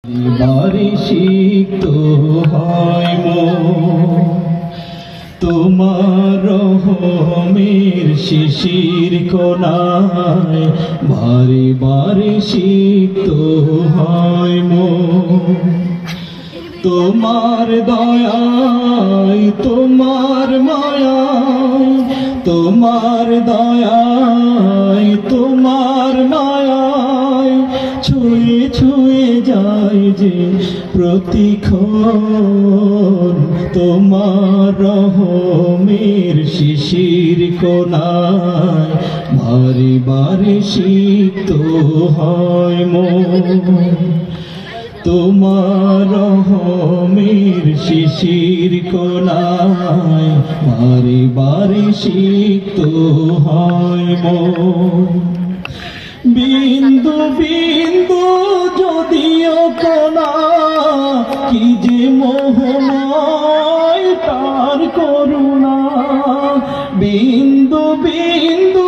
এবারে সিক্ত হয় মন তোমার রহমের শিশির কোনায়, বারে বারে সিক্ত হয় মন তোমার দয়ায়, তোমার মায়ায়, তোমার দয়ায়, তোমার মায়ায় ছুঁয়ে ছুঁয়ে যায় যে প্রতিক্ষণ তোমার রহমের শিশির কোনায়, বারে বারে সিক্ত হয় মন তোমার রহমের শিশির কোনায়, বারে বারে সিক্ত হয় মন বিন্দু বিন্দু যদিও কোনা, কি যে মোহময় তার করুণা, বিন্দু বিন্দু